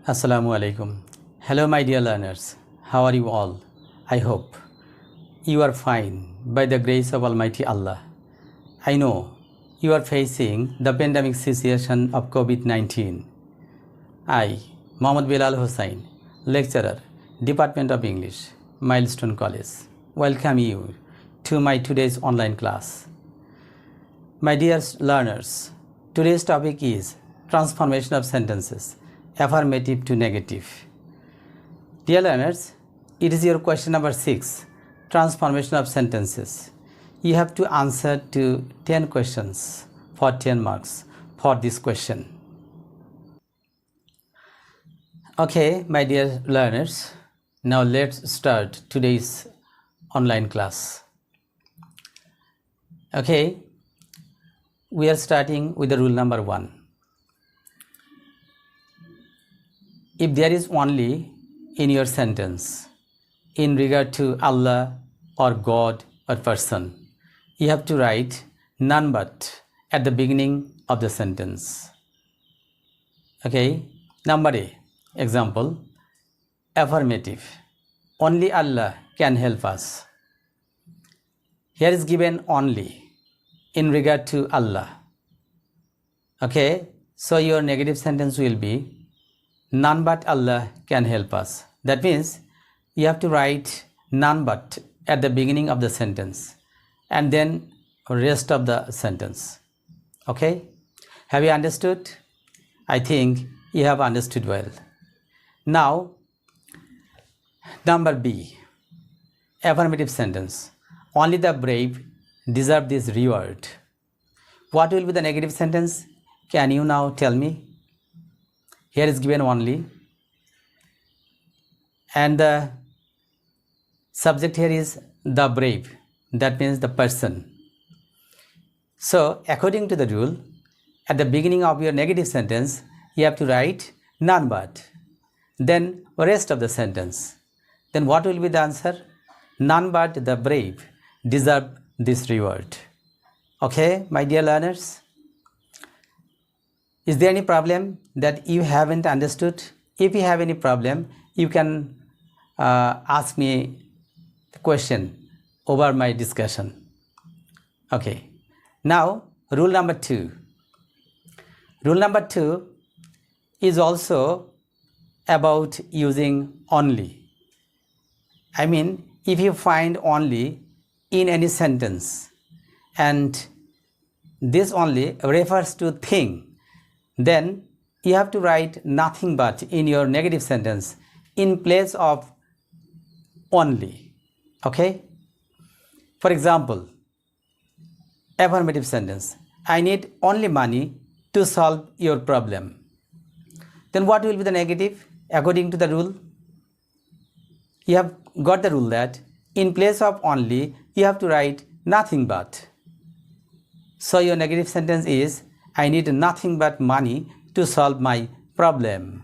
Assalamu alaikum. Hello, my dear learners. How are you all? I hope you are fine by the grace of Almighty Allah. I know you are facing the pandemic situation of COVID-19. I, Mohammad Bilal Hussain, lecturer, Department of English, Milestone College, welcome you to my today's online class. My dear learners, today's topic is transformation of sentences, affirmative to negative. Dear learners, it is your question number 6, transformation of sentences. You have to answer to 10 questions for 10 marks for this question. Okay, my dear learners, now let's start today's online class. Okay, we are starting with the rule number 1. If there is only in your sentence in regard to Allah or God or person, you have to write none but at the beginning of the sentence. Okay, number A, example, affirmative, only Allah can help us. Here is given only in regard to Allah. Okay, so your negative sentence will be none but Allah can help us. That means you have to write none but at the beginning of the sentence and then rest of the sentence. Okay, have you understood? I think you have understood well. Now number B, affirmative sentence, only the brave deserve this reward. What will be the negative sentence? Can you now tell me? Here is given only, and the subject here is the brave, that means the person. So according to the rule, at the beginning of your negative sentence, you have to write none but, then rest of the sentence. Then what will be the answer? None but the brave deserve this reward. Okay, my dear learners? Is there any problem that you haven't understood? If you have any problem, you can ask me the question over my discussion. Okay. Now, rule number 2. Rule number 2 is also about using only. I mean, if you find only in any sentence and this only refers to thing, then you have to write nothing but in your negative sentence in place of only. Okay? For example, affirmative sentence, I need only money to solve your problem. Then what will be the negative according to the rule? You have got the rule that in place of only, you have to write nothing but. So your negative sentence is, I need nothing but money to solve my problem.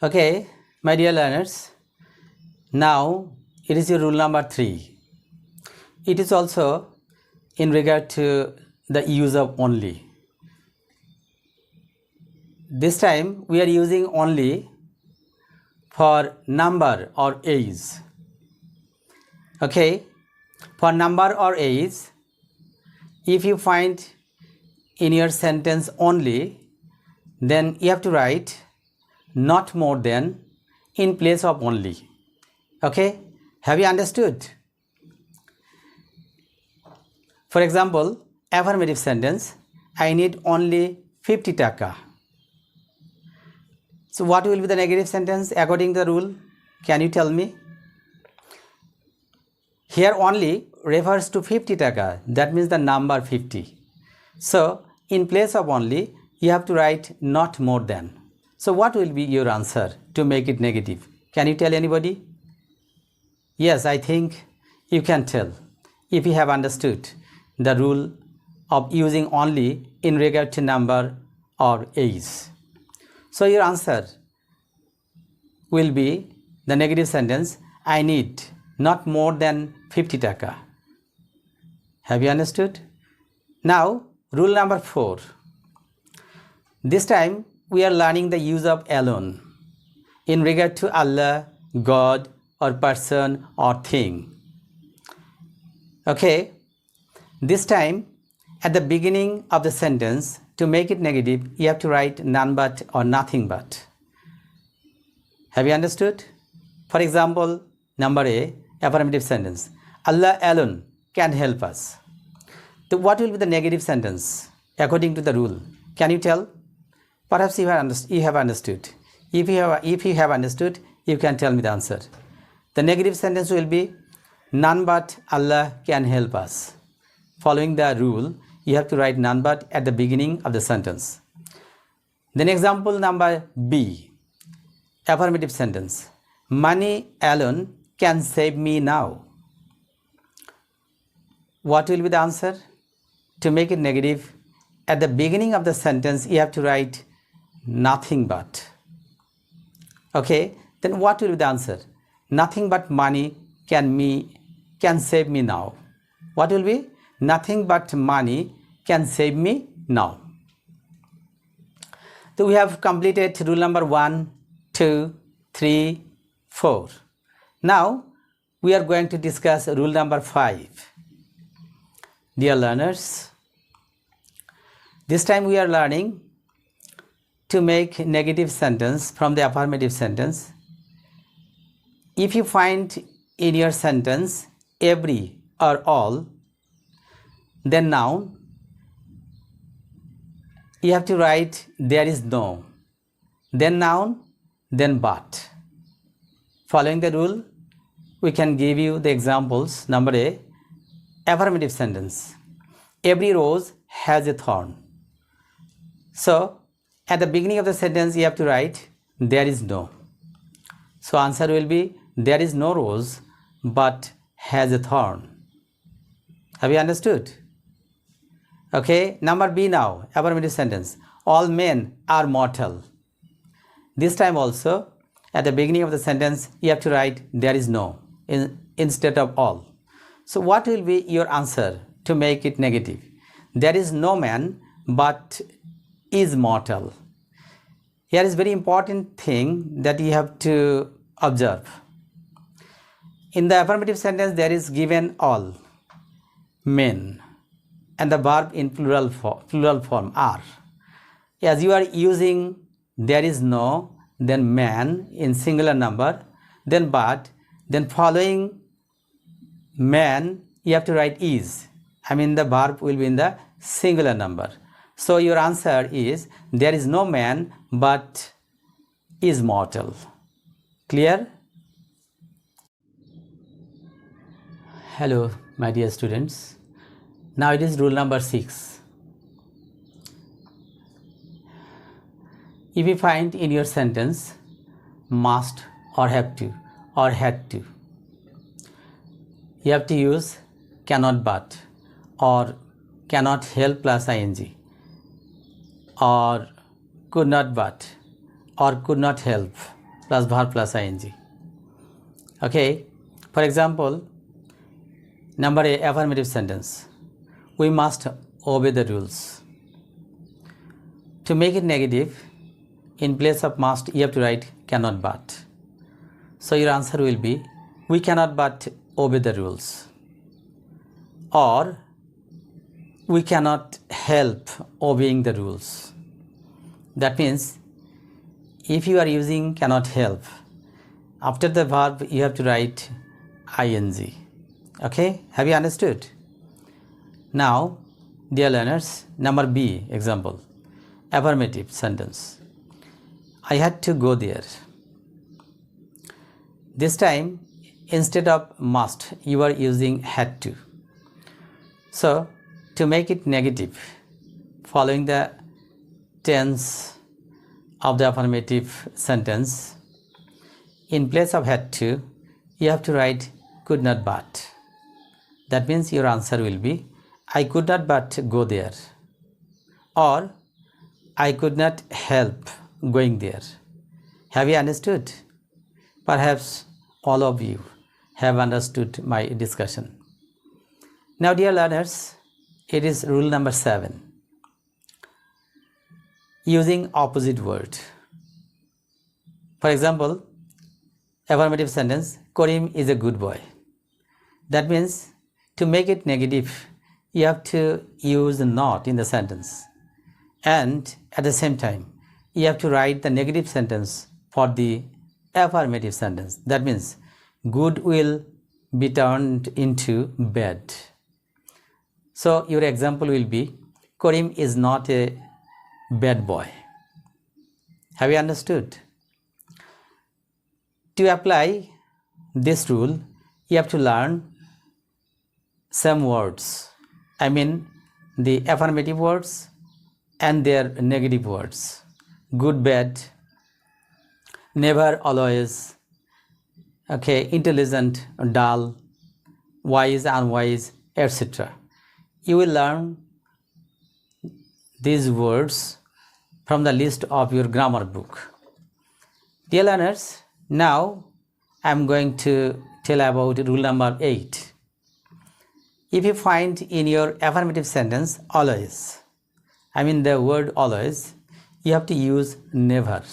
Okay, my dear learners, now it is your rule number 3. It is also in regard to the use of only. This time we are using only for number or age. Okay, for number or age, if you find in your sentence only, then you have to write not more than in place of only. Okay, have you understood? For example, affirmative sentence, I need only 50 taka. So what will be the negative sentence according to the rule? Can you tell me? Here only refers to 50 taka, that means the number 50. So in place of only, you have to write not more than. So what will be your answer to make it negative? Can you tell anybody? Yes, I think you can tell if you have understood the rule of using only in regard to number or age. So your answer will be the negative sentence, I need not more than 50 taka. Have you understood? Now, rule number 4. This time we are learning the use of alone in regard to Allah, God, or person or thing. Okay, this time at the beginning of the sentence, to make it negative, you have to write none but or nothing but. Have you understood? For example, number A, affirmative sentence. Allah alone can help us. So what will be the negative sentence according to the rule? Can you tell? Perhaps you have understood. If you have understood, you can tell me the answer. The negative sentence will be none but Allah can help us. Following the rule, you have to write none but at the beginning of the sentence. Then example number B, affirmative sentence. Money alone can save me now. What will be the answer? To make it negative, at the beginning of the sentence, you have to write nothing but. Okay, then what will be the answer? Nothing but money can save me now. What will be? Nothing but money can save me now. So we have completed rule number 1, 2, 3, 4. Now we are going to discuss rule number 5. Dear learners, this time we are learning to make negative sentence from the affirmative sentence. If you find in your sentence every or all, then noun, you have to write there is no, then noun, then but. Following the rule, we can give you the examples. Number A, affirmative sentence. Every rose has a thorn. So at the beginning of the sentence, you have to write there is no. So answer will be there is no rose but has a thorn. Have you understood? Okay, number B now, affirmative sentence. All men are mortal. This time also, at the beginning of the sentence, you have to write there is no instead of all. So what will be your answer to make it negative? There is no man but is mortal. Here is very important thing that you have to observe. In the affirmative sentence, there is given all men and the verb in plural form are. As you are using there is no, then man in singular number, then but, then following man you have to write is. The verb will be in the singular number. So your answer is there is no man but is mortal. Clear? Hello my dear students. Now it is rule number 6. If you find in your sentence must or have to or had to, you have to use cannot but or cannot help plus ing or could not but or could not help plus verb plus ing. Okay, for example, number A, affirmative sentence. We must obey the rules. To make it negative, in place of must, you have to write cannot but. So your answer will be we cannot but obey the rules, or we cannot help obeying the rules. That means if you are using cannot help, after the verb you have to write ing. Okay, have you understood? Now dear learners, number B example, affirmative sentence. I had to go there. This time instead of must you are using had to. So to make it negative, following the tense of the affirmative sentence, in place of had to you have to write could not but. That means your answer will be I could not but go there, or I could not help going there. Have you understood? Perhaps all of you have understood my discussion. Now dear learners, it is rule number 7. using opposite word. For example, affirmative sentence, Karim is a good boy. That means to make it negative, you have to use not in the sentence. And at the same time, you have to write the negative sentence for the affirmative sentence. That means good will be turned into bad. So your example will be, Karim is not a bad boy. Have you understood? To apply this rule, you have to learn some words. I mean the affirmative words and their negative words. Good, bad, never, always, okay, intelligent, dull, wise, unwise, etc. You will learn these words from the list of your grammar book. Dear learners, now I am going to tell about rule number 8. If you find in your affirmative sentence always, I mean the word always, you have to use never.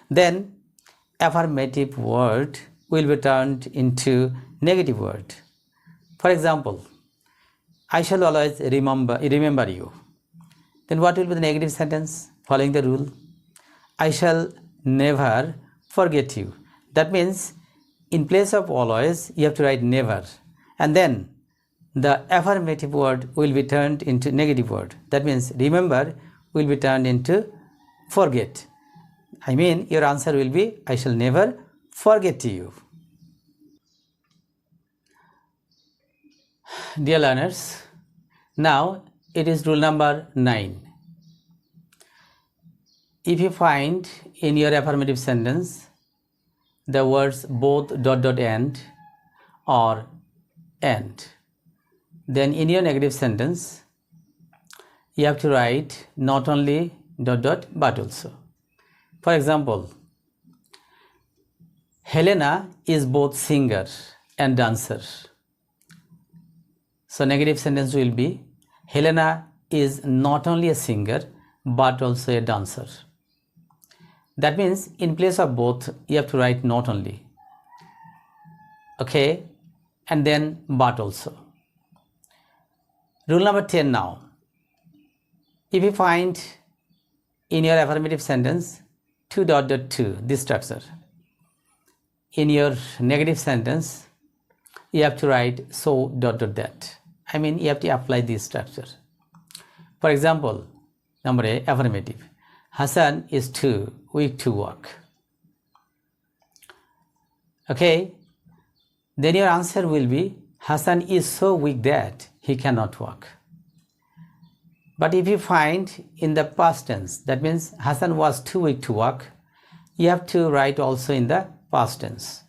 Then affirmative word will be turned into negative word. For example, I shall always remember you. Then what will be the negative sentence following the rule? I shall never forget you. That means in place of always, you have to write never. And then the affirmative word will be turned into negative word. That means remember will be turned into forget. I mean your answer will be I shall never forget you. Dear learners, now it is rule number 9. If you find in your affirmative sentence the words both ... and or and, then in your negative sentence you have to write not only ... but also. For example, Helena is both singer and dancer. So negative sentence will be Helena is not only a singer but also a dancer. That means in place of both you have to write not only, okay, and then but also. Rule number 10 now. If you find in your affirmative sentence 2 ... this structure, in your negative sentence you have to write so ... that. I mean you have to apply this structure. For example, number A, affirmative. Hassan is too weak to walk. Okay, then your answer will be Hassan is so weak that he cannot walk. But if you find in the past tense, that means Hassan was too weak to walk, you have to write also in the past tense.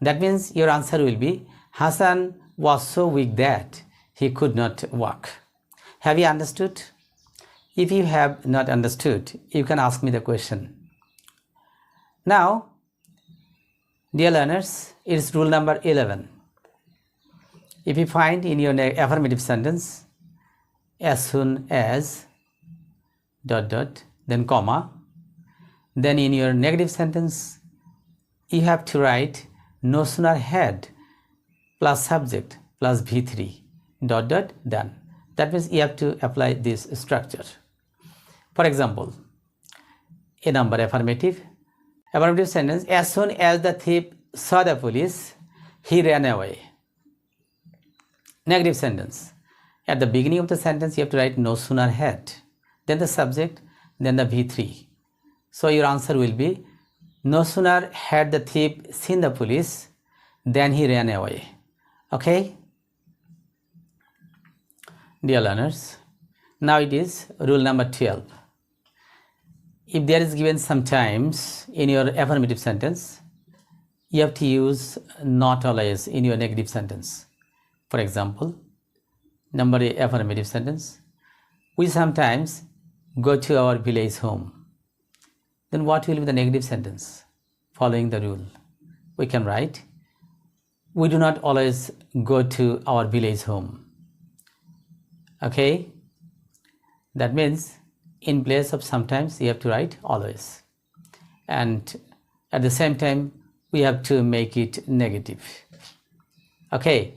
That means your answer will be Hassan was so weak that he could not walk. Have you understood? If you have not understood, you can ask me the question. Now, dear learners, it is rule number 11. If you find in your affirmative sentence as soon as ... then comma, then in your negative sentence you have to write no sooner had plus subject plus V3 ... done. That means you have to apply this structure. For example, a number affirmative sentence, as soon as the thief saw the police, he ran away. Negative sentence, at the beginning of the sentence you have to write no sooner had, then the subject, then the V3. So your answer will be no sooner had the thief seen the police, then he ran away. Okay? Dear learners, now it is rule number 12. If there is given sometimes in your affirmative sentence, you have to use not always in your negative sentence. For example, number A, affirmative sentence, we sometimes go to our village home. Then what will be the negative sentence following the rule? We can write, we do not always go to our village home. Okay, that means in place of sometimes you have to write always, and at the same time we have to make it negative. Okay,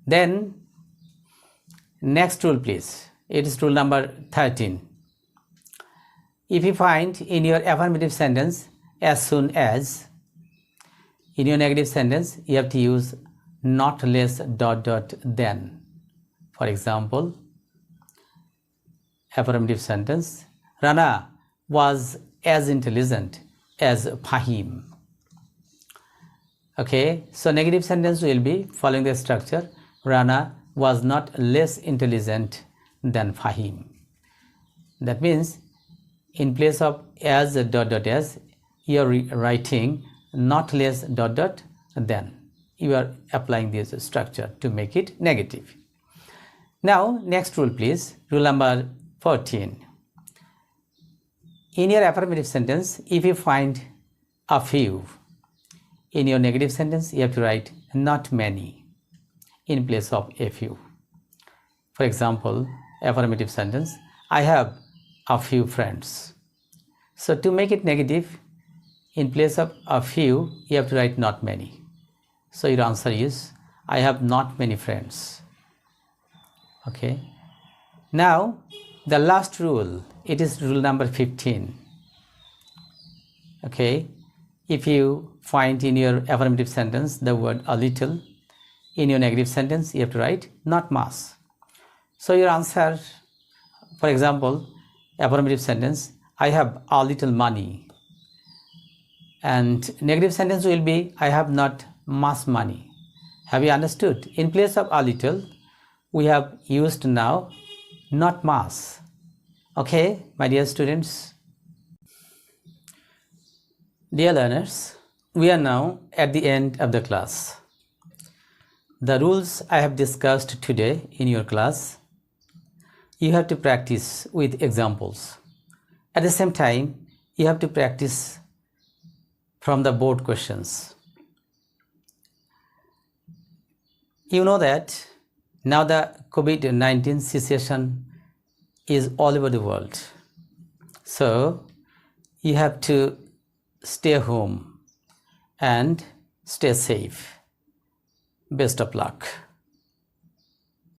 then next rule please, it is rule number 13. If you find in your affirmative sentence as soon as, in your negative sentence you have to use not less ... than. For example, affirmative sentence, Rana was as intelligent as Fahim. Okay, so negative sentence will be following the structure, Rana was not less intelligent than Fahim. That means in place of as ... as, you are writing not less ... than. You are applying this structure to make it negative. Now next rule please, rule number 14. In your affirmative sentence, if you find a few, in your negative sentence you have to write not many in place of a few. For example, affirmative sentence, I have a few friends. So to make it negative, in place of a few you have to write not many. So your answer is, I have not many friends. Okay, now the last rule, it is rule number 15. Okay, if you find in your affirmative sentence the word a little, in your negative sentence you have to write not much. So your answer, for example, affirmative sentence, I have a little money, and negative sentence will be, I have not much money. Have you understood? In place of a little we have used now not much. Okay, my dear students. Dear learners, we are now at the end of the class. The rules I have discussed today in your class, you have to practice with examples. At the same time, you have to practice from the board questions. You know that now the COVID-19 situation is all over the world. So you have to stay home and stay safe. Best of luck.